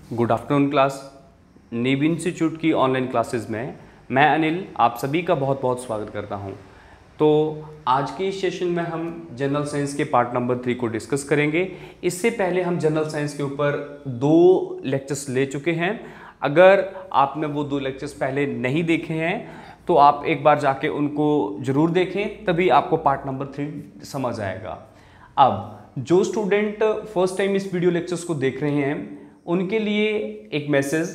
Good afternoon class. नीव institute की online classes में मैं अनिल आप सभी का बहुत बहुत स्वागत करता हूं। तो आज के इस सेशन में हम जनरल साइंस के पार्ट नंबर 3 को डिस्कस करेंगे। इससे पहले हम जनरल साइंस के ऊपर 2 लेक्चर्स ले चुके हैं। अगर आपने वो 2 लेक्चर्स पहले नहीं देखे हैं तो आप एक बार जाके उनको ज़रूर देखें, तभी आपको पार्ट नंबर 3 समझ आएगा। अब जो स्टूडेंट फर्स्ट टाइम इस वीडियो लेक्चर्स को देख रहे हैं उनके लिए एक मैसेज,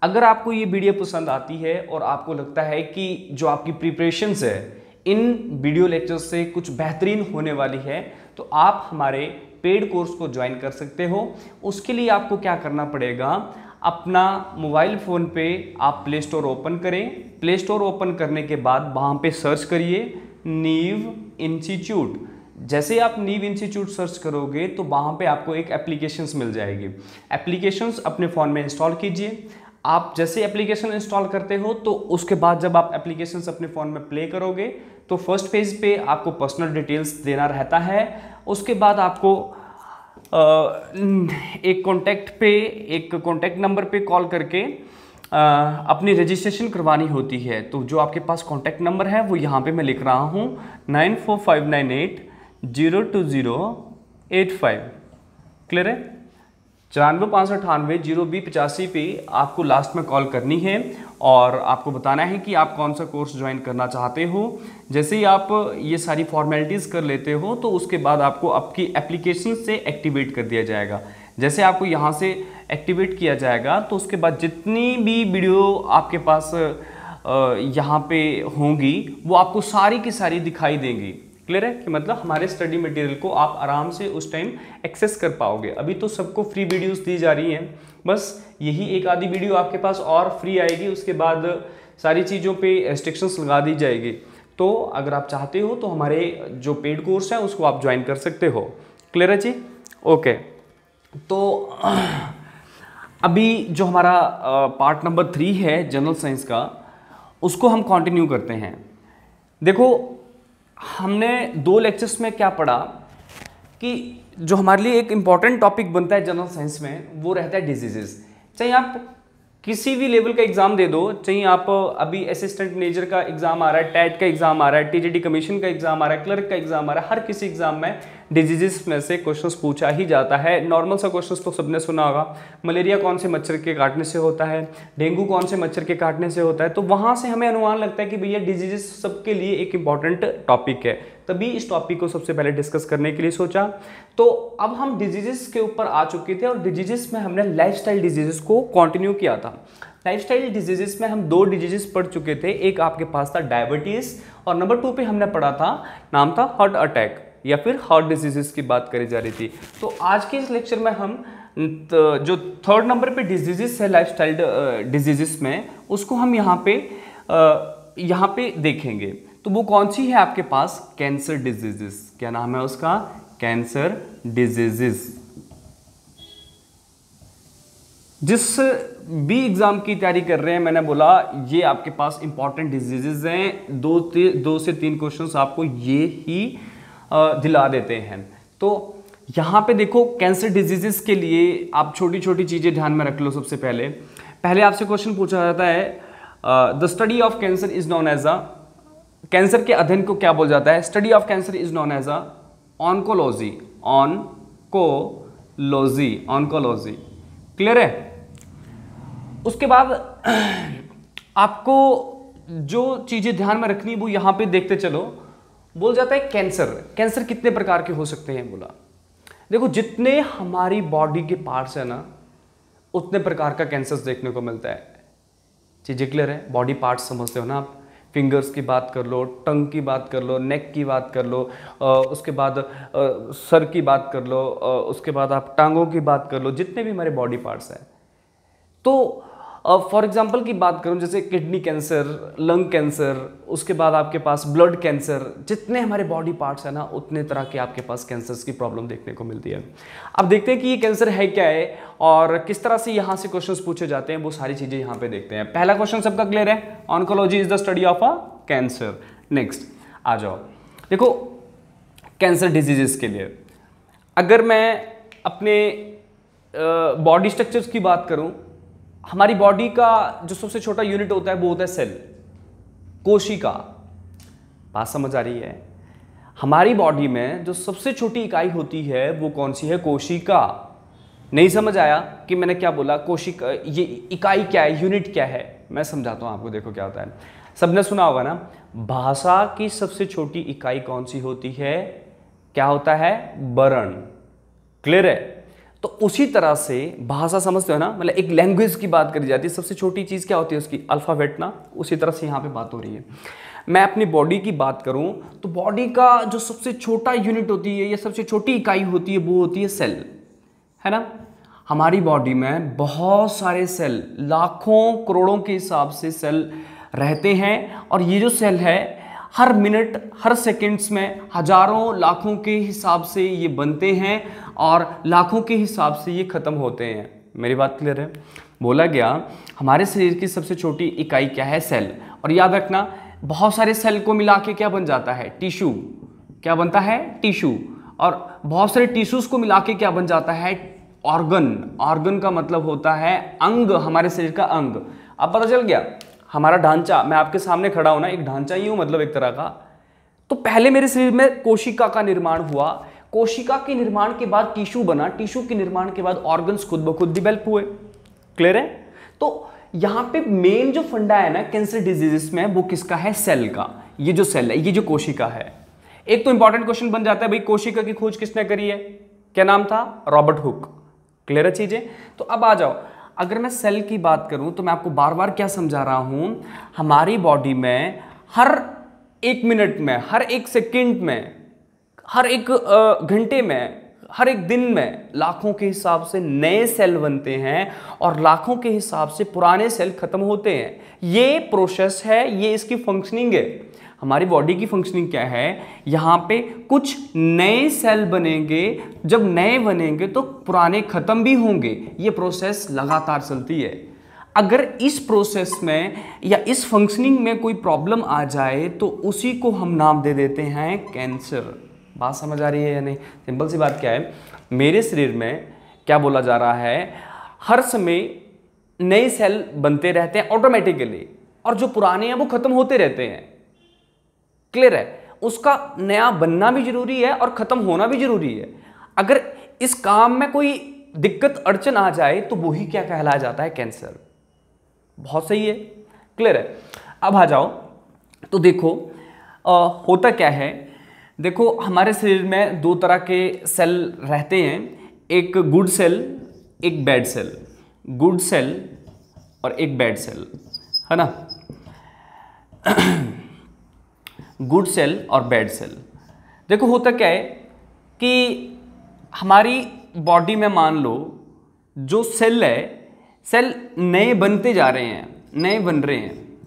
अगर आपको ये वीडियो पसंद आती है और आपको लगता है कि जो आपकी प्रिपरेशंस है इन वीडियो लेक्चर्स से कुछ बेहतरीन होने वाली है, तो आप हमारे पेड कोर्स को ज्वाइन कर सकते हो। उसके लिए आपको क्या करना पड़ेगा, अपना मोबाइल फ़ोन पे आप प्ले स्टोर ओपन करें। प्ले स्टोर ओपन करने के बाद वहाँ पे सर्च करिए नीव इंस्टीट्यूट। जैसे आप नीव इंस्टीट्यूट सर्च करोगे तो वहाँ पे आपको एक एप्लीकेशंस मिल जाएगी। एप्लीकेशंस अपने फ़ोन में इंस्टॉल कीजिए। आप जैसे एप्लीकेशन इंस्टॉल करते हो तो उसके बाद जब आप एप्लीकेशंस अपने फ़ोन में प्ले करोगे तो फर्स्ट पेज पे आपको पर्सनल डिटेल्स देना रहता है। उसके बाद आपको एक कॉन्टैक्ट नंबर पे कॉल करके अपनी रजिस्ट्रेशन करवानी होती है। तो जो आपके पास कॉन्टैक्ट नंबर है वो यहाँ पे मैं लिख रहा हूँ 9459802085। क्लियर है? 9458802085 पे आपको लास्ट में कॉल करनी है और आपको बताना है कि आप कौन सा कोर्स ज्वाइन करना चाहते हो। जैसे ही आप ये सारी फॉर्मेलिटीज़ कर लेते हो तो उसके बाद आपको आपकी एप्लीकेशन से एक्टिवेट कर दिया जाएगा। जैसे आपको यहाँ से एक्टिवेट किया जाएगा तो उसके बाद जितनी भी वीडियो आपके पास यहाँ पे होंगी वो आपको सारी की सारी दिखाई देंगी। क्लियर है? कि मतलब हमारे स्टडी मटेरियल को आप आराम से उस टाइम एक्सेस कर पाओगे। अभी तो सबको फ्री वीडियोस दी जा रही हैं, बस यही एक आधी वीडियो आपके पास और फ्री आएगी, उसके बाद सारी चीज़ों पे रेस्ट्रिक्शंस लगा दी जाएगी। तो अगर आप चाहते हो तो हमारे जो पेड कोर्स है उसको आप ज्वाइन कर सकते हो। क्लियर है जी? ओके, तो अभी जो हमारा पार्ट नंबर 3 है जनरल साइंस का, उसको हम कंटिन्यू करते हैं। देखो, हमने 2 लेक्चर्स में क्या पढ़ा कि जो हमारे लिए एक इम्पॉर्टेंट टॉपिक बनता है जनरल साइंस में वो रहता है डिजीजेस। चाहे आप किसी भी लेवल का एग्जाम दे दो, चाहे आप अभी असिस्टेंट मैनेजर का एग्जाम आ रहा है, टेट का एग्जाम आ रहा है, टीजीटी कमीशन का एग्जाम आ रहा है, क्लर्क का एग्जाम आ रहा है, हर किसी एग्जाम में डिजीजेस में से क्वेश्चंस पूछा ही जाता है। नॉर्मल सा क्वेश्चंस तो सबने सुना होगा, मलेरिया कौन से मच्छर के काटने से होता है, डेंगू कौन से मच्छर के काटने से होता है। तो वहाँ से हमें अनुमान लगता है कि भैया डिजीजेस सबके लिए एक इंपॉर्टेंट टॉपिक है, तभी इस टॉपिक को सबसे पहले डिस्कस करने के लिए सोचा। तो अब हम डिजीजेस के ऊपर आ चुके थे और डिजीजेस में हमने लाइफस्टाइल डिजीजेस को कंटिन्यू किया था। लाइफस्टाइल डिजीजेस में हम 2 डिजीजेस पढ़ चुके थे। एक आपके पास था डायबिटीज और नंबर 2 पे हमने पढ़ा था, नाम था हार्ट अटैक या फिर हार्ट डिजीजेस की बात करी जा रही थी। तो आज के इस लेक्चर में हम जो 3rd नंबर पे डिजीजेस है लाइफस्टाइल डिजीजेस में, उसको हम यहाँ पे देखेंगे। तो वो कौन सी है आपके पास? Cancer diseases. क्या नाम है उसका? Cancer diseases. जिस भी एग्जाम की तैयारी कर रहे हैं, मैंने बोला ये आपके पास इंपॉर्टेंट डिजीजेस हैं। 2 से 3 क्वेश्चंस आपको ये ही दिला देते हैं। तो यहाँ पे देखो, कैंसर डिजीजेस के लिए आप छोटी छोटी चीज़ें ध्यान में रख लो। सबसे पहले आपसे क्वेश्चन पूछा जाता है, the study of cancer is known as a, cancer के अध्ययन को क्या बोला जाता है? Study of cancer is known as a oncology. Oncology. Clear है? उसके बाद आपको जो चीज़ें ध्यान में रखनी वो यहाँ पे देखते चलो। बोल जाता है कैंसर कितने प्रकार के हो सकते हैं? बोला देखो, जितने हमारी बॉडी के पार्ट्स है ना, उतने प्रकार का कैंसर देखने को मिलता है। चीज़ें क्लियर है? बॉडी पार्ट्स समझते हो ना आप? फिंगर्स की बात कर लो, टंग की बात कर लो, नेक की बात कर लो, उसके बाद सर की बात कर लो, उसके बाद आप टांगों की बात कर लो, जितने भी हमारे बॉडी पार्ट्स हैं। तो फॉर एग्जांपल की बात करूं, जैसे किडनी कैंसर, लंग कैंसर, उसके बाद आपके पास ब्लड कैंसर, जितने हमारे बॉडी पार्ट्स हैं ना, उतने तरह के आपके पास कैंसर्स की प्रॉब्लम देखने को मिलती है। अब देखते हैं कि ये कैंसर है क्या है और किस तरह से यहाँ से क्वेश्चंस पूछे जाते हैं, वो सारी चीज़ें यहाँ पे देखते हैं। पहला क्वेश्चन सबका क्लियर है? Oncology is the study of a cancer. Next आ जाओ, देखो कैंसर डिजीजेस के लिए अगर मैं अपने बॉडी स्ट्रक्चर्स की बात करूं, हमारी बॉडी का जो सबसे छोटा यूनिट होता है वो होता है सेल, कोशिका। बात समझ आ रही है? हमारी बॉडी में जो सबसे छोटी इकाई होती है वो कौन सी है? कोशिका। नहीं समझ आया कि मैंने क्या बोला? कोशिका, ये इकाई क्या है, यूनिट क्या है? मैं समझाता हूं आपको। देखो क्या होता है, सबने सुना होगा ना, भाषा की सबसे छोटी इकाई कौन सी होती है? क्या होता है? वर्ण। क्लियर है? तो उसी तरह से भाषा समझते हो ना, मतलब एक लैंग्वेज की बात करी जाती है, सबसे छोटी चीज क्या होती है उसकी? अल्फाबेट ना। उसी तरह से यहां पे बात हो रही है। मैं अपनी बॉडी की बात करूं तो बॉडी का जो सबसे छोटा यूनिट होती है या सबसे छोटी इकाई होती है वो होती है सेल, है ना। हमारी बॉडी में बहुत सारे सेल, लाखों करोड़ों के हिसाब से सेल रहते हैं, और ये जो सेल है हर मिनट हर सेकंड्स में हजारों लाखों के हिसाब से ये बनते हैं और लाखों के हिसाब से ये खत्म होते हैं। मेरी बात क्लियर है? बोला गया हमारे शरीर की सबसे छोटी इकाई क्या है? सेल। और याद रखना, बहुत सारे सेल को मिला के क्या बन जाता है? टिश्यू। क्या बनता है? टिश्यू। और बहुत सारे टिश्यूज को मिला के क्या बन जाता है? ऑर्गन। ऑर्गन का मतलब होता है अंग, हमारे शरीर का अंग। अब पता चल गया हमारा ढांचा। मैं आपके सामने खड़ा हूं ना, एक ढांचा ही हूं, मतलब एक तरह का। तो पहले मेरे शरीर में कोशिका का निर्माण हुआ, कोशिका के निर्माण के बाद टिश्यू बना, टिश्यू के निर्माण के बाद ऑर्गन्स खुद ब खुद डिवेल्प हुए। क्लियर है? तो यहां पे मेन जो फंडा है ना कैंसर डिजीजेस में, वो किसका है? सेल का। ये जो सेल है, ये जो कोशिका है। एक तो इंपॉर्टेंट क्वेश्चन बन जाता है, भाई कोशिका की खोज किसने करी है? क्या नाम था? Robert Hooke. क्लियर है चीजें? तो अब आ जाओ, अगर मैं सेल की बात करूं तो मैं आपको बार बार क्या समझा रहा हूं, हमारी बॉडी में हर एक मिनट में, हर एक सेकंड में, हर एक घंटे में, हर एक दिन में लाखों के हिसाब से नए सेल बनते हैं और लाखों के हिसाब से पुराने सेल खत्म होते हैं। ये प्रोसेस है, ये इसकी फंक्शनिंग है। हमारी बॉडी की फंक्शनिंग क्या है? यहां पे कुछ नए सेल बनेंगे, जब नए बनेंगे तो पुराने खत्म भी होंगे। ये प्रोसेस लगातार चलती है। अगर इस प्रोसेस में या इस फंक्शनिंग में कोई प्रॉब्लम आ जाए तो उसी को हम नाम दे देते हैं कैंसर। बात समझ आ रही है या नहीं? सिंपल सी बात क्या है, मेरे शरीर में क्या बोला जा रहा है, हर समय नए सेल बनते रहते हैं ऑटोमेटिकली, और जो पुराने हैं वो खत्म होते रहते हैं। क्लियर है? उसका नया बनना भी जरूरी है और खत्म होना भी जरूरी है। अगर इस काम में कोई दिक्कत अड़चन आ जाए तो वही क्या कहलाया जाता है? कैंसर। बहुत सही है। क्लियर है? अब आ जाओ, तो देखो होता क्या है। देखो हमारे शरीर में दो तरह के सेल रहते हैं, एक गुड सेल, एक बैड सेल। गुड सेल और एक बैड सेल, है ना। गुड सेल और बैड सेल। देखो होता क्या है कि हमारी बॉडी में मान लो जो सेल है, सेल नए बनते जा रहे हैं, नए बन रहे हैं।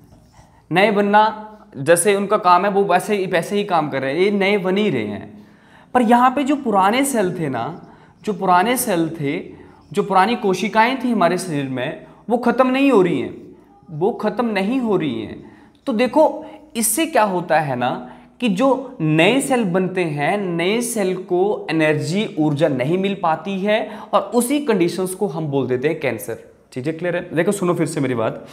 नए बनना जैसे उनका काम है वो वैसे ही काम कर रहे हैं, ये नए बन ही रहे हैं। पर यहाँ पे जो पुराने सेल थे ना, जो पुराने सेल थे, जो पुरानी कोशिकाएं थी हमारे शरीर में, वो खत्म नहीं हो रही हैं, वो खत्म नहीं हो रही हैं। तो देखो इससे क्या होता है ना कि जो नए सेल बनते हैं, नए सेल को एनर्जी, ऊर्जा नहीं मिल पाती है और उसी कंडीशंस को हम बोल देते हैं कैंसर। चीजें क्लियर है? देखो सुनो फिर से मेरी बात।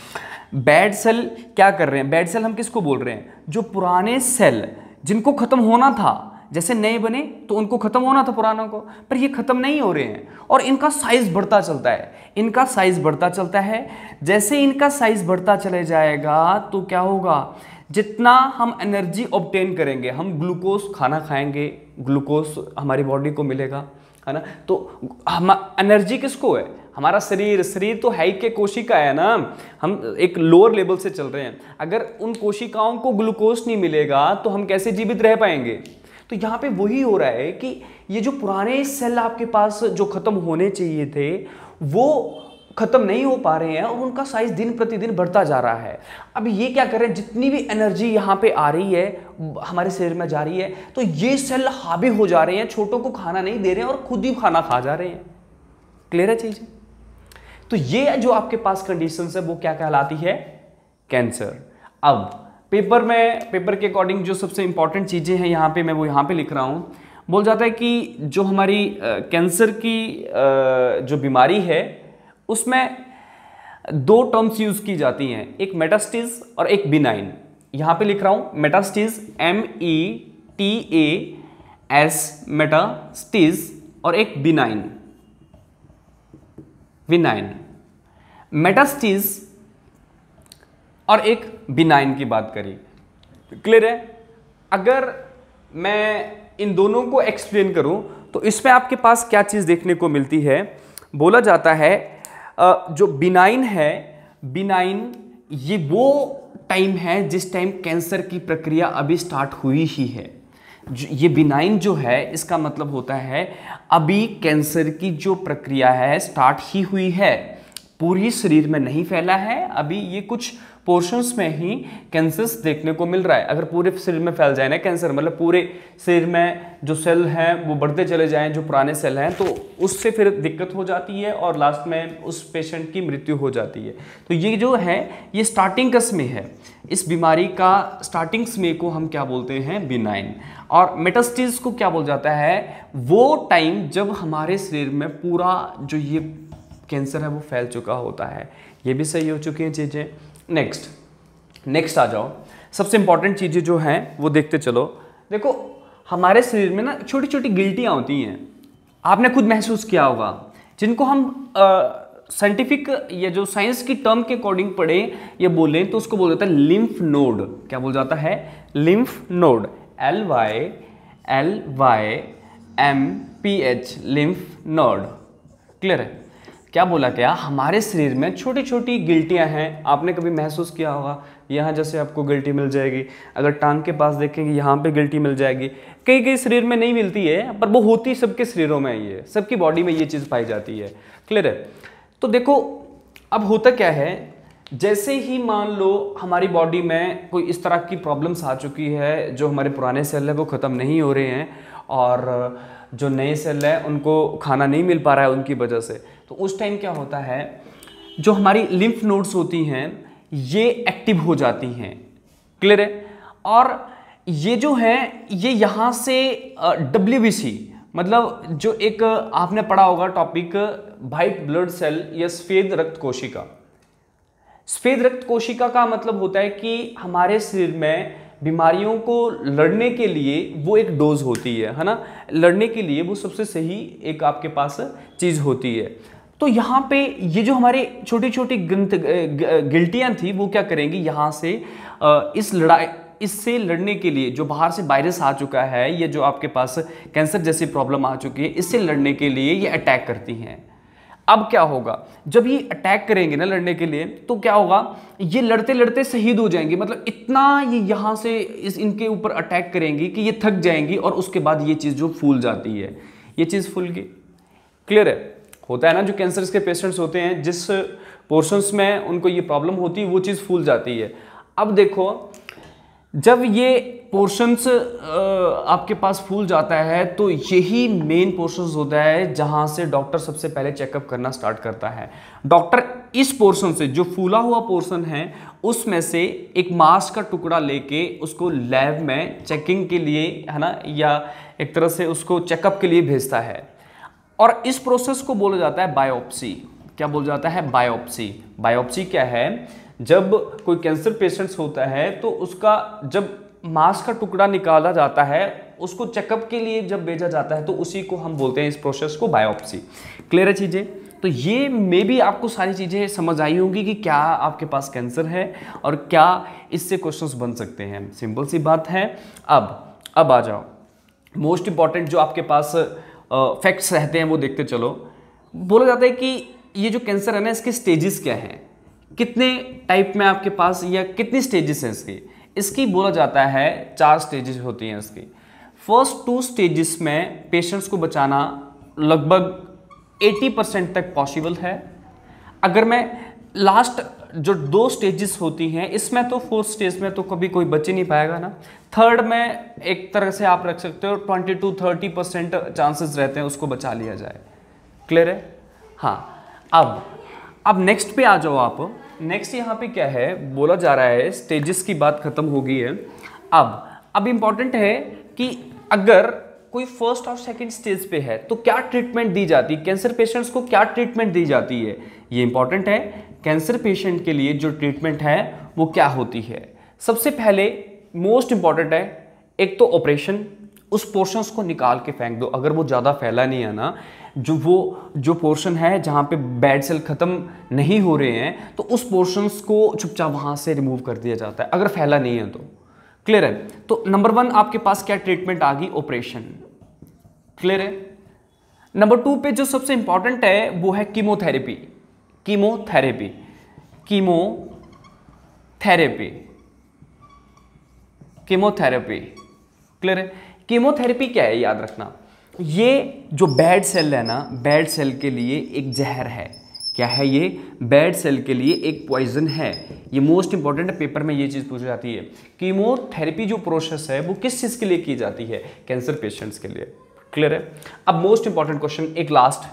बैड सेल क्या कर रहे हैं? बैड सेल हम किसको बोल रहे हैं? जो पुराने सेल जिनको खत्म होना था, जैसे नए बने तो उनको खत्म होना था पुरानों को, पर ये खत्म नहीं हो रहे हैं और इनका साइज बढ़ता चलता है। इनका साइज बढ़ता चलता है। जैसे इनका साइज बढ़ता चले जाएगा तो क्या होगा, जितना हम एनर्जी ऑब्टेन करेंगे, हम ग्लूकोज खाना खाएंगे, ग्लूकोज हमारी बॉडी को मिलेगा, है ना। तो हम एनर्जी किसको है? हमारा शरीर तो है के कोशिका है ना, हम एक लोअर लेवल से चल रहे हैं। अगर उन कोशिकाओं को ग्लूकोज नहीं मिलेगा तो हम कैसे जीवित रह पाएंगे? तो यहाँ पे वही हो रहा है कि ये जो पुराने सेल आपके पास जो खत्म होने चाहिए थे वो खत्म नहीं हो पा रहे हैं और उनका साइज दिन प्रतिदिन बढ़ता जा रहा है। अब ये क्या कर रहे हैं, जितनी भी एनर्जी यहाँ पे आ रही है, हमारे शरीर में जा रही है, तो ये सेल हावी हो जा रहे हैं, छोटों को खाना नहीं दे रहे हैं और खुद ही खाना खा जा रहे हैं। क्लियर है चीज? तो ये जो आपके पास कंडीशंस है वो क्या कहलाती है? कैंसर। अब पेपर के अकॉर्डिंग जो सबसे इंपॉर्टेंट चीजें हैं यहाँ पे मैं वो यहाँ पे लिख रहा हूँ, बोल जाता है कि जो हमारी कैंसर की जो बीमारी है उसमें दो टर्म्स यूज की जाती हैं, एक मेटास्टेज और एक बिनाइन। यहां पे लिख रहा हूं मेटास्टेज, METAS मेटास्टेज, और एक बिनाइन, विनाइन। मेटास्टेज और एक बिनाइन की बात करी, क्लियर है? अगर मैं इन दोनों को एक्सप्लेन करूं तो इसमें आपके पास क्या चीज देखने को मिलती है, बोला जाता है जो बिनाइन है, बिनाइन ये वो टाइम है जिस टाइम कैंसर की प्रक्रिया अभी स्टार्ट हुई ही है। ये बिनाइन जो है इसका मतलब होता है अभी कैंसर की जो प्रक्रिया है स्टार्ट ही हुई है, पूरी शरीर में नहीं फैला है, अभी ये कुछ पोर्शंस में ही कैंसर्स देखने को मिल रहा है। अगर पूरे शरीर में फैल जाए ना कैंसर, मतलब पूरे शरीर में जो सेल हैं वो बढ़ते चले जाएं, जो पुराने सेल हैं, तो उससे फिर दिक्कत हो जाती है और लास्ट में उस पेशेंट की मृत्यु हो जाती है। तो ये जो है ये स्टार्टिंग कस में है, इस बीमारी का स्टार्टिंग में को हम क्या बोलते हैं, बिनाइन। और मेटास्टेज को क्या बोल जाता है, वो टाइम जब हमारे शरीर में पूरा जो ये कैंसर है वो फैल चुका होता है। ये भी सही हो चुकी हैं चीज़ें। नेक्स्ट आ जाओ, सबसे इंपॉर्टेंट चीज़ें जो हैं वो देखते चलो। देखो हमारे शरीर में ना छोटी छोटी गिल्टियाँ होती हैं, आपने खुद महसूस किया होगा, जिनको हम साइंटिफिक या जो साइंस की टर्म के अकॉर्डिंग पढ़े या बोलें तो उसको बोल जाता है लिम्फ नोड। क्या बोल जाता है, lymph node, LYMPH, lymph node. Clear है? क्या बोला क्या, हमारे शरीर में छोटी छोटी गिल्टियां हैं, आपने कभी महसूस किया होगा, यहाँ जैसे आपको गिल्टी मिल जाएगी, अगर टांग के पास देखेंगे यहाँ पे गिल्टी मिल जाएगी, कई कई शरीर में नहीं मिलती है पर वो होती सबके शरीरों में, ये सबकी बॉडी में ये चीज़ पाई जाती है। क्लियर है? तो देखो अब होता क्या है, जैसे ही मान लो हमारी बॉडी में कोई इस तरह की प्रॉब्लम्स आ चुकी है, जो हमारे पुराने सेल है वो ख़त्म नहीं हो रहे हैं और जो नए सेल है उनको खाना नहीं मिल पा रहा है उनकी वजह से, तो उस टाइम क्या होता है, जो हमारी लिम्फ नोड्स होती हैं ये एक्टिव हो जाती हैं। क्लियर है? और ये जो है ये यहाँ से WBC मतलब जो एक आपने पढ़ा होगा टॉपिक, वाइट ब्लड सेल या सफेद रक्त कोशिका। सफेद रक्त कोशिका का मतलब होता है कि हमारे शरीर में बीमारियों को लड़ने के लिए वो एक डोज होती है ना, लड़ने के लिए वो सबसे सही एक आपके पास चीज़ होती है। तो यहाँ पे ये जो हमारे छोटी छोटी गिल्टियाँ थी वो क्या करेंगी, यहाँ से इससे लड़ने के लिए, जो बाहर से वायरस आ चुका है, ये जो आपके पास कैंसर जैसी प्रॉब्लम आ चुकी है, इससे लड़ने के लिए ये अटैक करती हैं। अब क्या होगा, जब ये अटैक करेंगे ना लड़ने के लिए, तो क्या होगा, ये लड़ते लड़ते शहीद हो जाएंगे, मतलब इतना ये यहाँ से इनके ऊपर अटैक करेंगी कि ये थक जाएंगी और उसके बाद ये चीज़ जो फूल जाती है, ये चीज़ फूल गई। क्लियर है? होता है ना, जो कैंसर के पेशेंट्स होते हैं जिस पोर्शंस में उनको ये प्रॉब्लम होती है वो चीज़ फूल जाती है। अब देखो जब ये पोर्शंस आपके पास फूल जाता है तो यही मेन पोर्शंस होता है जहां से डॉक्टर सबसे पहले चेकअप करना स्टार्ट करता है। डॉक्टर इस पोर्शन से, जो फूला हुआ पोर्शन है, उसमें से एक मांस का टुकड़ा लेके उसको लैब में चेकिंग के लिए, है ना, या एक तरह से उसको चेकअप के लिए भेजता है। और इस प्रोसेस को बोला जाता है बायोप्सी। क्या बोला जाता है? बायोप्सी। बायोप्सी क्या है, जब कोई कैंसर पेशेंट्स होता है तो उसका जब मांस का टुकड़ा निकाला जाता है, उसको चेकअप के लिए जब भेजा जाता है, तो उसी को हम बोलते हैं, इस प्रोसेस को, बायोप्सी। क्लियर है चीज़ें? तो ये मे भी आपको सारी चीज़ें समझ आई होंगी कि क्या आपके पास कैंसर है और क्या इससे क्वेश्चंस बन सकते हैं। सिंपल सी बात है। अब आ जाओ, मोस्ट इंपॉर्टेंट जो आपके पास फैक्ट्स रहते हैं वो देखते चलो। बोला जाता है कि ये जो कैंसर है ना, इसके स्टेजेस क्या हैं, कितने टाइप में आपके पास, या कितनी स्टेजेस हैं इसकी बोला जाता है 4 स्टेजेस होती हैं इसकी। फर्स्ट 2 स्टेजेस में पेशेंट्स को बचाना लगभग 80% तक पॉसिबल है। अगर मैं लास्ट जो 2 स्टेजेस होती हैं इसमें, तो 4th स्टेज में तो कभी कोई बच ही नहीं पाएगा ना। थर्ड में एक तरह से आप रख सकते हो 20-30% चांसेस रहते हैं उसको बचा लिया जाए। क्लियर है? हाँ। अब नेक्स्ट पे आ जाओ आप। नेक्स्ट यहाँ पे क्या है, बोला जा रहा है स्टेजेस की बात खत्म हो गई है। अब इंपॉर्टेंट है कि अगर कोई फर्स्ट और सेकंड स्टेज पे है तो क्या ट्रीटमेंट दी जाती है, कैंसर पेशेंट्स को क्या ट्रीटमेंट दी जाती है, ये इंपॉर्टेंट है। कैंसर पेशेंट के लिए जो ट्रीटमेंट है वो क्या होती है। सबसे पहले मोस्ट इंपॉर्टेंट है, एक तो ऑपरेशन, उस पोर्शंस को निकाल के फेंक दो, अगर वो ज़्यादा फैला नहीं है ना, जो पोर्शन है जहाँ पे बैड सेल ख़त्म नहीं हो रहे हैं, तो उस पोर्शंस को चुपचाप वहाँ से रिमूव कर दिया जाता है, अगर फैला नहीं है तो। क्लियर है। तो नंबर 1 आपके पास क्या ट्रीटमेंट आ गई, ऑपरेशन। क्लियर है। नंबर 2 पे जो सबसे इंपॉर्टेंट है वो है chemotherapy. Chemotherapy, chemotherapy, chemotherapy. Clear है। कीमोथेरेपी क्या है, याद रखना, ये जो बैड सेल है ना, बैड सेल के लिए एक जहर है। क्या है ये, बैड सेल के लिए एक पॉइजन है। ये मोस्ट इंपॉर्टेंट है, पेपर में ये चीज़ पूछी जाती है। कीमोथेरेपी जो प्रोसेस है वो किस चीज़ के लिए की जाती है, कैंसर पेशेंट्स के लिए। क्लियर है। अब मोस्ट इंपॉर्टेंट क्वेश्चन, एक लास्ट,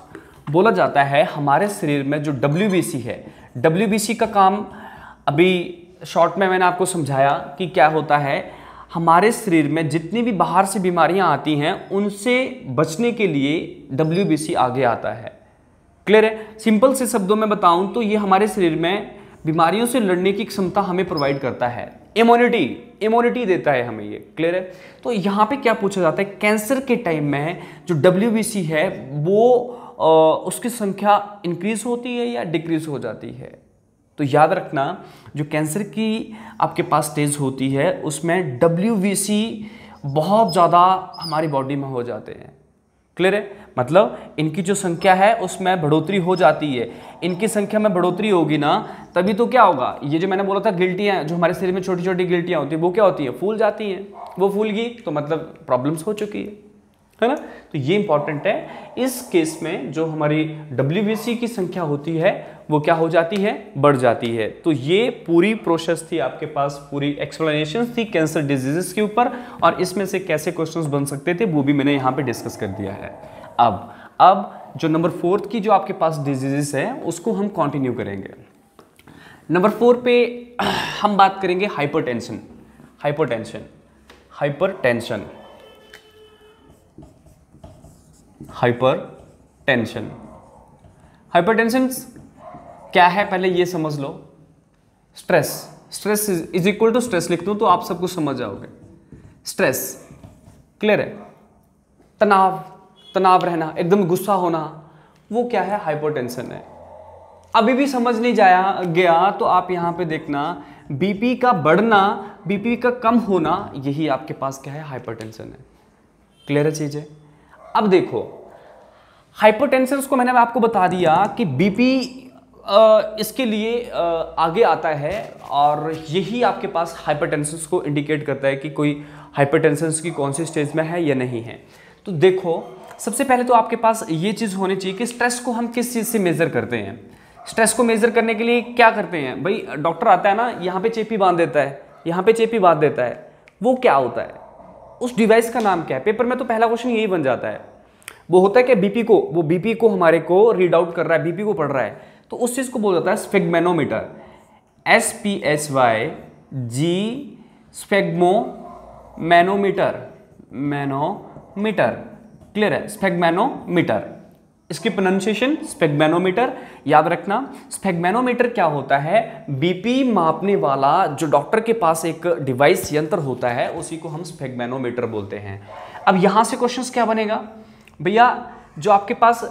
बोला जाता है हमारे शरीर में जो WBC है, WBC का काम अभी शॉर्ट में मैंने आपको समझाया कि क्या होता है। हमारे शरीर में जितनी भी बाहर से बीमारियां आती हैं उनसे बचने के लिए WBC आगे आता है। क्लियर है। सिंपल से शब्दों में बताऊं तो ये हमारे शरीर में बीमारियों से लड़ने की क्षमता हमें प्रोवाइड करता है, इम्यूनिटी देता है हमें ये। क्लियर है। तो यहाँ पे क्या पूछा जाता है, कैंसर के टाइम में जो WBC है वो उसकी संख्या इंक्रीज होती है या डिक्रीज हो जाती है। तो याद रखना, जो कैंसर की आपके पास स्टेज होती है उसमें WBC बहुत ज़्यादा हमारी बॉडी में हो जाते हैं। क्लियर है। मतलब इनकी जो संख्या है उसमें बढ़ोतरी हो जाती है। इनकी संख्या में बढ़ोतरी होगी ना, तभी तो क्या होगा, ये जो मैंने बोला था गिल्टियाँ, जो हमारे शरीर में छोटी छोटी गिल्टियाँ होती है वो क्या होती है, फूल जाती हैं। वो फूल गई तो मतलब प्रॉब्लम्स हो चुकी है ना। तो ये इंपॉर्टेंट है। इस केस में जो हमारी WBC की संख्या होती है वो क्या हो जाती है, बढ़ जाती है। तो ये पूरी प्रोसेस थी आपके पास, पूरी एक्सप्लेनेशन थी कैंसर डिजीजेस के ऊपर, और इसमें से कैसे क्वेश्चंस बन सकते थे वो भी मैंने यहाँ पे डिस्कस कर दिया है। अब जो नंबर 4 की जो आपके पास डिजीजेस है उसको हम कंटिन्यू करेंगे। नंबर 4 पे हम बात करेंगे hypertension. Hypertension, hypertension, hypertension. Hypertension क्या है पहले ये समझ लो। Stress, stress is equal to stress लिख दूं तो आप सब कुछ समझ जाओगे। स्ट्रेस, क्लियर है, तनाव, तनाव रहना, एकदम गुस्सा होना, वो क्या है, हाइपरटेंशन है। अभी भी समझ नहीं जाया गया तो आप यहां पे देखना, बीपी का बढ़ना, बीपी का कम होना, यही आपके पास क्या है, हाइपरटेंशन है। क्लियर है चीजें। अब देखो, हाइपरटेंशन को मैंने आपको बता दिया कि बीपी इसके लिए आगे आता है, और यही आपके पास हाइपरटेंशन को इंडिकेट करता है कि कोई हाइपरटेंशन की कौन सी स्टेज में है या नहीं है। तो देखो, सबसे पहले तो आपके पास ये चीज़ होनी चाहिए कि स्ट्रेस को हम किस चीज़ से मेज़र करते हैं। स्ट्रेस को मेज़र करने के लिए क्या करते हैं भाई, डॉक्टर आता है ना, यहाँ पे चेपी बांध देता है, यहाँ पे चेपी बांध देता है, वो क्या होता है, उस डिवाइस का नाम क्या है। पेपर में तो पहला क्वेश्चन यही बन जाता है। वो होता है कि बीपी को, वो बीपी को हमारे को रीड आउट कर रहा है, बीपी को पढ़ रहा है, तो उस चीज़ को बोला जाता है स्फिग्मेनोमीटर, SPHYG, स्फिग्मोमेनोमीटर, मैनोमीटर। क्लियर है, स्फिग्मेनोमीटर, इसकी प्रोनाउंसिएशन स्फिग्मेनोमीटर। याद रखना, स्फिग्मेनोमीटर क्या होता है, बीपी मापने वाला जो डॉक्टर के पास एक डिवाइस यंत्र होता है उसी को हम स्फिग्मेनोमीटर बोलते हैं। अब यहां से क्वेश्चंस क्या बनेगा भैया, जो आपके पास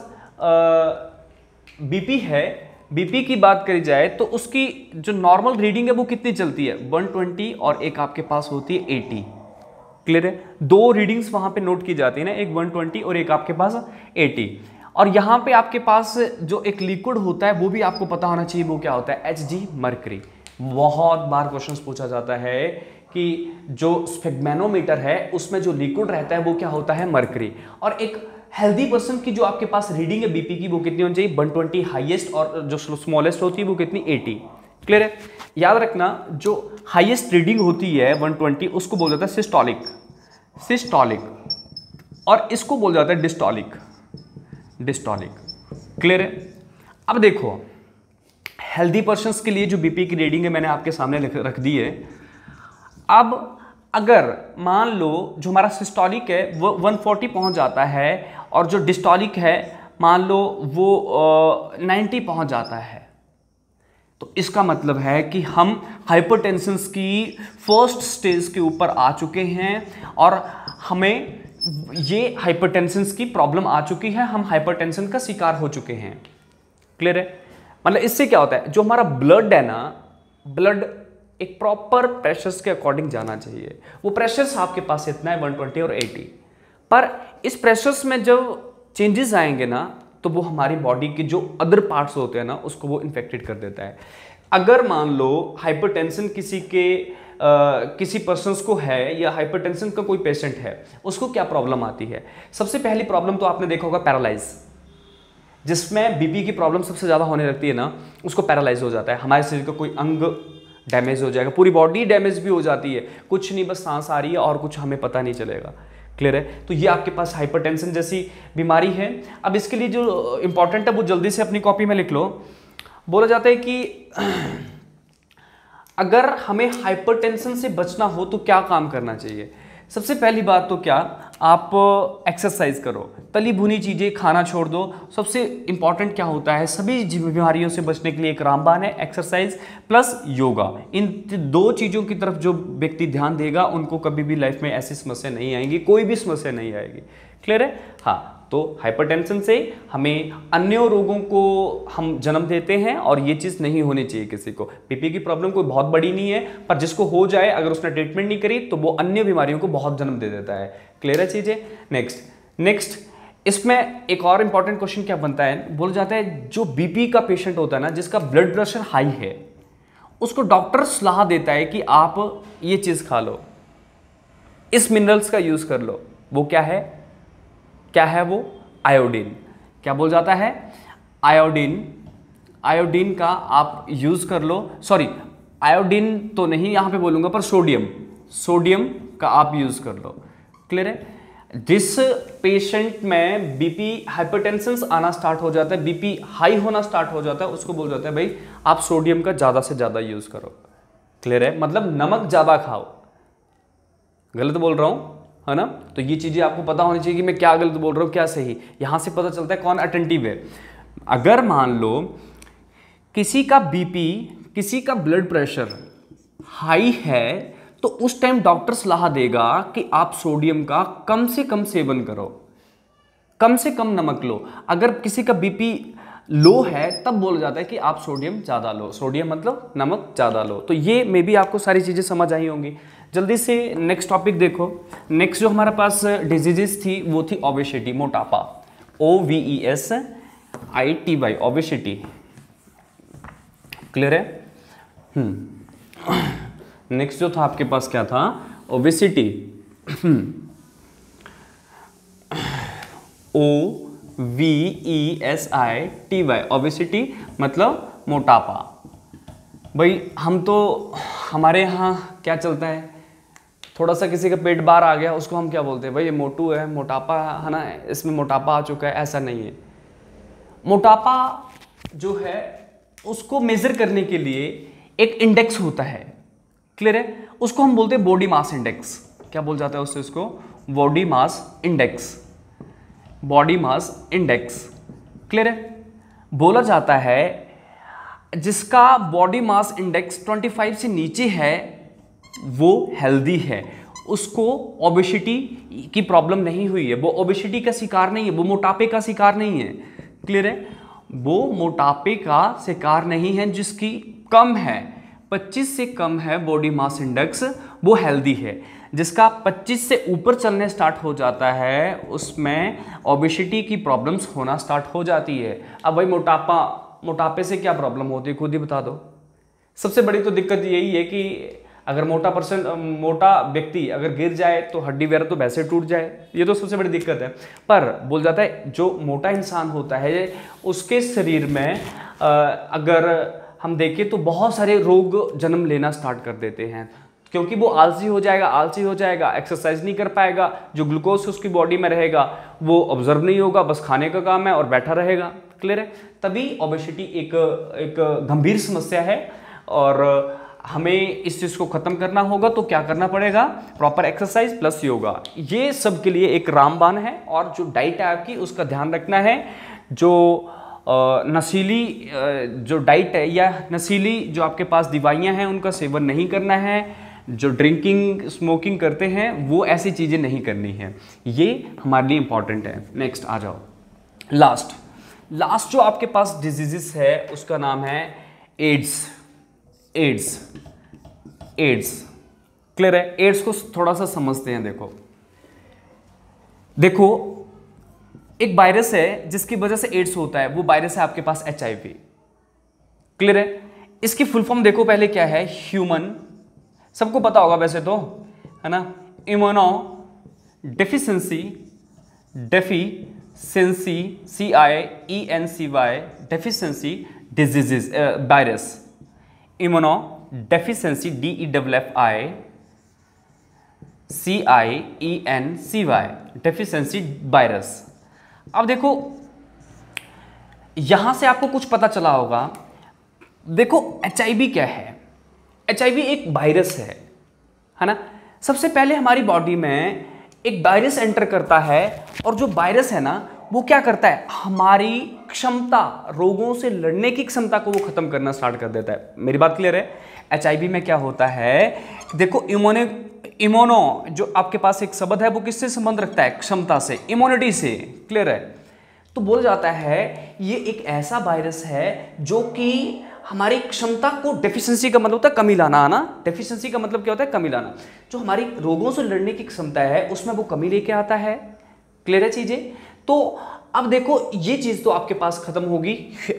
बीपी है, बीपी की बात करी जाए तो उसकी जो नॉर्मल रीडिंग है वो कितनी चलती है, 120, और एक आपके पास होती है 80। क्लियर है, दो रीडिंग्स वहां पे नोट की जाती है ना, एक 120 और एक आपके पास 80। और यहाँ पे आपके पास जो एक लिक्विड होता है वो भी आपको पता होना चाहिए, वो क्या होता है, HG मर्करी। बहुत बार क्वेश्चन पूछा जाता है कि जो स्फिग्मेनोमीटर है उसमें जो लिक्विड रहता है वो क्या होता है, मर्करी। और एक हेल्दी पर्सन की जो आपके पास रीडिंग है बीपी की वो कितनी होनी चाहिए, 120 हाईएस्ट, और जो स्मॉलेस्ट होती है वो कितनी, 80। क्लियर है। याद रखना, जो हाईएस्ट रीडिंग होती है 120 उसको बोल जाता है सिस्टोलिक, सिस्टोलिक, और इसको बोल जाता है डिस्टोलिक, डिस्टोलिक। क्लियर है। अब देखो, हेल्दी पर्सन्स के लिए जो बीपी की रीडिंग है मैंने आपके सामने रख दी है। अब अगर मान लो जो हमारा सिस्टोलिक है वो 140 पहुंच जाता है और जो डिस्टोलिक है मान लो वो 90 पहुंच जाता है, तो इसका मतलब है कि हम हाइपरटेंशन की फर्स्ट स्टेज के ऊपर आ चुके हैं और हमें ये हाइपरटेंशन की प्रॉब्लम आ चुकी है, हम हाइपरटेंशन का शिकार हो चुके हैं। क्लियर है? मतलब इससे क्या होता है, जो हमारा ब्लड है ना, ब्लड एक प्रॉपर प्रेशर्स के अकॉर्डिंग जाना चाहिए। वो प्रेशर्स आपके पास इतना है 120 और 80, पर इस प्रेशर्स में जब चेंजेस आएंगे ना तो वो हमारी बॉडी के जो अदर पार्ट्स होते हैं ना उसको वो इन्फेक्टेड कर देता है। अगर मान लो हाइपरटेंशन किसी पर्सन्स को है या हाइपरटेंशन का कोई पेशेंट है, उसको क्या प्रॉब्लम आती है? सबसे पहली प्रॉब्लम तो आपने देखा होगा पैरालाइज, जिसमें बीपी की प्रॉब्लम सबसे ज़्यादा होने लगती है ना, उसको पैरालाइज हो जाता है, हमारे शरीर का कोई अंग डैमेज हो जाएगा, पूरी बॉडी डैमेज भी हो जाती है, कुछ नहीं बस सांस आ रही है और कुछ हमें पता नहीं चलेगा। क्लियर है? तो ये आपके पास हाइपरटेंशन जैसी बीमारी है। अब इसके लिए जो इंपॉर्टेंट है वो जल्दी से अपनी कॉपी में लिख लो। बोला जाता है कि अगर हमें हाइपरटेंशन से बचना हो तो क्या काम करना चाहिए? सबसे पहली बात तो क्या, आप एक्सरसाइज करो, तली भुनी चीज़ें खाना छोड़ दो। सबसे इंपॉर्टेंट क्या होता है, सभी बीमारियों से बचने के लिए एक रामबाण है, एक्सरसाइज प्लस योगा। इन दो चीज़ों की तरफ जो व्यक्ति ध्यान देगा उनको कभी भी लाइफ में ऐसी समस्या नहीं आएंगी, कोई भी समस्या नहीं आएगी। क्लियर है? हाँ, तो हाइपरटेंशन से हमें अन्य रोगों को हम जन्म देते हैं और ये चीज़ नहीं होनी चाहिए किसी को। बीपी की प्रॉब्लम कोई बहुत बड़ी नहीं है, पर जिसको हो जाए अगर उसने ट्रीटमेंट नहीं करी तो वो अन्य बीमारियों को बहुत जन्म दे देता है। क्लियर है चीज़ें? नेक्स्ट इसमें एक और इंपॉर्टेंट क्वेश्चन क्या बनता है, बोला जाता है जो बीपी का पेशेंट होता है ना, जिसका ब्लड प्रेशर हाई है, उसको डॉक्टर सलाह देता है कि आप ये चीज़ खा लो, इस मिनरल्स का यूज़ कर लो। वो क्या है वो? आयोडीन। क्या बोल जाता है? आयोडीन का आप यूज़ कर लो। सॉरी, आयोडीन तो नहीं यहाँ पे बोलूँगा, पर सोडियम का आप यूज़ कर लो। क्लियर है? जिस पेशेंट में बीपी हाइपरटेंशन आना स्टार्ट हो जाता है, बीपी हाई होना स्टार्ट हो जाता है, उसको बोल जाता है भाई आप सोडियम का ज़्यादा से ज़्यादा यूज़ करो। क्लियर है? मतलब नमक ज़्यादा खाओ। गलत बोल रहा हूँ, है ना? तो ये चीज़ें आपको पता होनी चाहिए कि मैं क्या गलत बोल रहा हूँ क्या सही। यहाँ से पता चलता है कौन अटेंटिव है। अगर मान लो किसी का बीपी, किसी का ब्लड प्रेशर हाई है, तो उस टाइम डॉक्टर सलाह देगा कि आप सोडियम का कम से कम सेवन करो, कम से कम नमक लो। अगर किसी का बीपी लो है तब बोला जाता है कि आप सोडियम ज़्यादा लो, सोडियम मतलब नमक ज़्यादा लो। तो ये मे भी आपको सारी चीज़ें समझ आई होंगी। जल्दी से नेक्स्ट टॉपिक देखो। नेक्स्ट जो हमारे पास डिजीजेस थी वो थी ओबेसिटी, मोटापा, OVESITY, ओबेसिटी। क्लियर है? नेक्स्ट जो था आपके पास क्या था? ओबेसिटी, OVESITY, ओबेसिटी मतलब मोटापा। भाई हम तो, हमारे यहाँ क्या चलता है, थोड़ा सा किसी का पेट बाहर आ गया उसको हम क्या बोलते हैं, भाई ये मोटू है, मोटापा है ना, इसमें मोटापा आ चुका है। ऐसा नहीं है। मोटापा जो है उसको मेजर करने के लिए एक इंडेक्स होता है। क्लियर है? उसको हम बोलते हैं बॉडी मास इंडेक्स। क्या बोल जाता है उससे? उसको body mass index, body mass index. Clear है? बोला जाता है जिसका बॉडी मास इंडेक्स 25 से नीचे है वो हेल्दी है, उसको ओबेसिटी की प्रॉब्लम नहीं हुई है, वो ओबेसिटी का शिकार नहीं है, वो मोटापे का शिकार नहीं है। क्लियर है? वो मोटापे का शिकार नहीं है। जिसकी कम है, 25 से कम है बॉडी मास इंडेक्स, वो हेल्दी है। जिसका 25 से ऊपर चलने स्टार्ट हो जाता है उसमें ओबेसिटी की प्रॉब्लम्स होना स्टार्ट हो जाती है। अब भाई मोटापे से क्या प्रॉब्लम होती है, खुद ही बता दो। सबसे बड़ी तो दिक्कत यही है कि अगर मोटा व्यक्ति अगर गिर जाए तो हड्डी वगैरह तो वैसे टूट जाए, ये तो सबसे बड़ी दिक्कत है। पर बोल जाता है जो मोटा इंसान होता है उसके शरीर में अगर हम देखें तो बहुत सारे रोग जन्म लेना स्टार्ट कर देते हैं, क्योंकि वो आलसी हो जाएगा, एक्सरसाइज नहीं कर पाएगा, जो ग्लूकोज उसकी बॉडी में रहेगा वो ऑब्जर्व नहीं होगा, बस खाने का काम है और बैठा रहेगा। क्लियर है? तभी ओबेसिटी एक गंभीर समस्या है। और हमें इस चीज़ को ख़त्म करना होगा तो क्या करना पड़ेगा, प्रॉपर एक्सरसाइज प्लस योगा, ये सब के लिए एक रामबाण है। और जो डाइट है आपकी उसका ध्यान रखना है, जो नशीली जो डाइट है या नशीली जो आपके पास दवाइयाँ हैं उनका सेवन नहीं करना है, जो ड्रिंकिंग स्मोकिंग करते हैं वो ऐसी चीज़ें नहीं करनी है, ये हमारे लिए इंपॉर्टेंट है। नेक्स्ट आ जाओ, लास्ट जो आपके पास डिजीजेस है उसका नाम है एड्स। क्लियर है? एड्स को थोड़ा सा समझते हैं। देखो एक वायरस है जिसकी वजह से एड्स होता है, वो वायरस है आपके पास HIV। क्लियर है? इसकी फुल फॉर्म देखो पहले क्या है, ह्यूमन, सबको पता होगा वैसे तो, है ना, immuno deficiency CIENCY deficiency diseases virus, immuno deficiency DEFFICIENCY deficiency virus. अब देखो यहां से आपको कुछ पता चला होगा। देखो HIV क्या है, HIV एक वायरस है ना। सबसे पहले हमारी बॉडी में एक वायरस एंटर करता है और जो वायरस है ना वो क्या करता है, हमारी क्षमता, रोगों से लड़ने की क्षमता को वो खत्म करना स्टार्ट कर देता है। मेरी बात क्लियर है? HIV में क्या होता है, देखो इम्यूनो जो आपके पास एक शब्द है वो किससे संबंध रखता है, क्षमता से, इम्यूनिटी से। क्लियर है? तो बोला जाता है ये एक ऐसा वायरस है जो कि हमारी क्षमता को, डेफिशिएंसी का मतलब होता है कमी लाना, आना, डेफिशिएंसी का मतलब क्या होता है, कमी लाना। जो हमारी रोगों से लड़ने की क्षमता है उसमें वो कमी लेके आता है। क्लियर है चीजें? तो अब देखो ये चीज तो आपके पास खत्म होगी,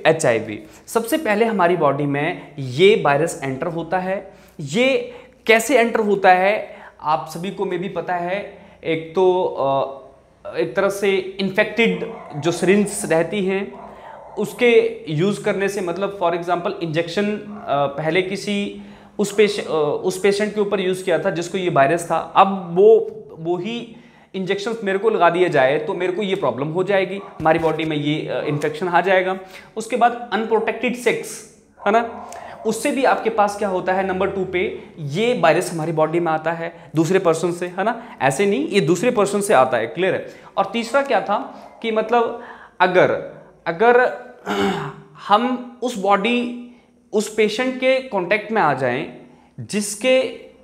HIV। सबसे पहले हमारी बॉडी में ये वायरस एंटर होता है। ये कैसे एंटर होता है आप सभी को में भी पता है। एक तो एक तरह से इन्फेक्टेड जो सिरिंज रहती हैं उसके यूज़ करने से, मतलब फॉर एग्जांपल इंजेक्शन पहले किसी उस पेशेंट के ऊपर यूज़ किया था जिसको ये वायरस था, अब वो ही इंजेक्शन मेरे को लगा दिया जाए तो मेरे को ये प्रॉब्लम हो जाएगी, हमारी बॉडी में ये इन्फेक्शन आ जाएगा। उसके बाद अनप्रोटेक्टेड सेक्स, है ना, उससे भी आपके पास क्या होता है, नंबर 2 पे ये वायरस हमारी बॉडी में आता है दूसरे पर्सन से, है ना, ऐसे नहीं, ये दूसरे पर्सन से आता है। क्लियर है? और तीसरा क्या था कि मतलब अगर हम उस पेशेंट के कांटेक्ट में आ जाएं जिसके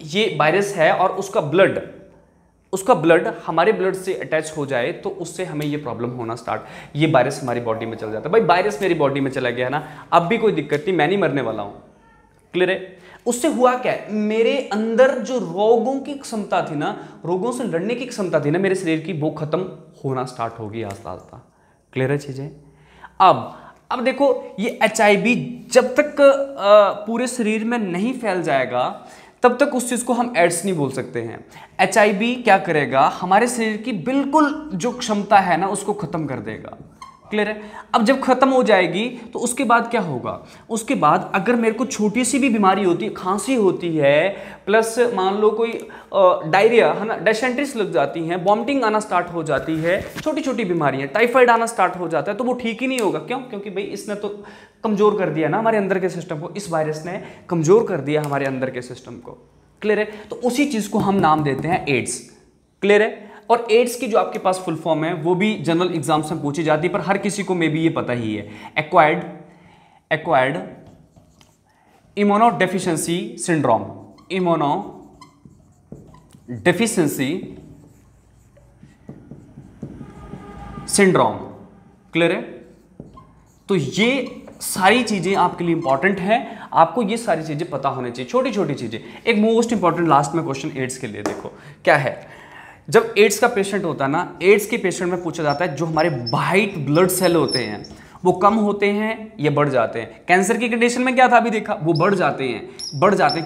ये वायरस है और उसका ब्लड हमारे ब्लड से अटैच हो जाए तो उससे हमें ये प्रॉब्लम होना स्टार्ट, ये वायरस हमारी बॉडी में चल जाता है। भाई वायरस मेरी बॉडी में चला गया है ना, अब भी कोई दिक्कत नहीं, मैं नहीं मरने वाला हूं। क्लियर है? उससे हुआ क्या है, मेरे अंदर जो रोगों की क्षमता थी ना, रोगों से लड़ने की क्षमता थी ना मेरे शरीर की, वो खत्म होना स्टार्ट होगी आस्ता आस्ता। क्लियर है चीजें? अब देखो ये HIV जब तक पूरे शरीर में नहीं फैल जाएगा तब तक उस चीज को हम एड्स नहीं बोल सकते हैं। HIV क्या करेगा, हमारे शरीर की बिल्कुल जो क्षमता है ना उसको खत्म कर देगा। क्लियर है? अब जब खत्म हो जाएगी तो उसके बाद क्या होगा, उसके बाद अगर मेरे को छोटी सी भी बीमारी होती है, खांसी होती है, प्लस मान लो कोई डायरिया, है ना, डिसेंट्रीज लग जाती हैं, वॉमिटिंग आना स्टार्ट हो जाती है, छोटी छोटी बीमारियां, टाइफाइड आना स्टार्ट हो जाता है, तो वो ठीक ही नहीं होगा। क्यों? क्योंकि भाई इसने तो कमजोर कर दिया ना हमारे अंदर के सिस्टम को, इस वायरस ने कमजोर कर दिया हमारे अंदर के सिस्टम को। क्लियर है? तो उसी चीज को हम नाम देते हैं एड्स। क्लियर है? और एड्स की जो आपके पास फुल फॉर्म है वो भी जनरल एग्जाम्स में पूछी जाती है, पर हर किसी को मे भी ये पता ही है, acquired immunodeficiency syndrome, immunodeficiency syndrome. Clear है? तो ये सारी चीजें आपके लिए इंपॉर्टेंट है, आपको ये सारी चीजें पता होनी चाहिए, छोटी छोटी चीजें। एक मोस्ट इंपॉर्टेंट लास्ट में क्वेश्चन एड्स के लिए देखो क्या है। जब एड्स का पेशेंट होता है ना, एड्स के पेशेंट में पूछा जाता है जो हमारे वाइट ब्लड सेल होते हैं वो कम होते हैं या बढ़ जाते हैं। कैंसर की कंडीशन में क्या था अभी देखा, वो बढ़ जाते हैं।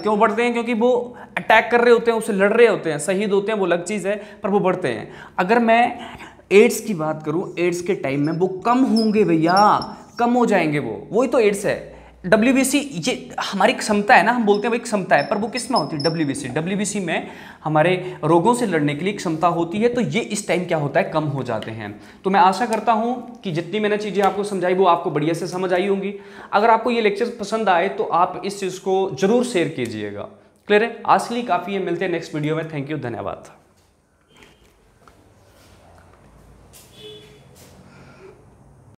क्यों बढ़ते हैं? क्योंकि वो अटैक कर रहे होते हैं, उससे लड़ रहे होते हैं, शहीद होते हैं, वो अलग चीज़ है, पर वो बढ़ते हैं। अगर मैं एड्स की बात करूं, एड्स के टाइम में वो कम होंगे भैया, कम हो जाएंगे, वही तो एड्स है। WBC ये हमारी क्षमता है ना, हम बोलते हैं भाई क्षमता है, पर वो किस में होती है? WBC में हमारे रोगों से लड़ने के लिए क्षमता होती है, तो ये इस टाइम क्या होता है, कम हो जाते हैं। तो मैं आशा करता हूँ कि जितनी मैंने चीज़ें आपको समझाई वो आपको बढ़िया से समझ आई होंगी। अगर आपको ये लेक्चर पसंद आए तो आप इस चीज़ को जरूर शेयर कीजिएगा। क्लियर है? आज के लिए काफ़ी है, मिलते हैं नेक्स्ट वीडियो में। थैंक यू, धन्यवाद।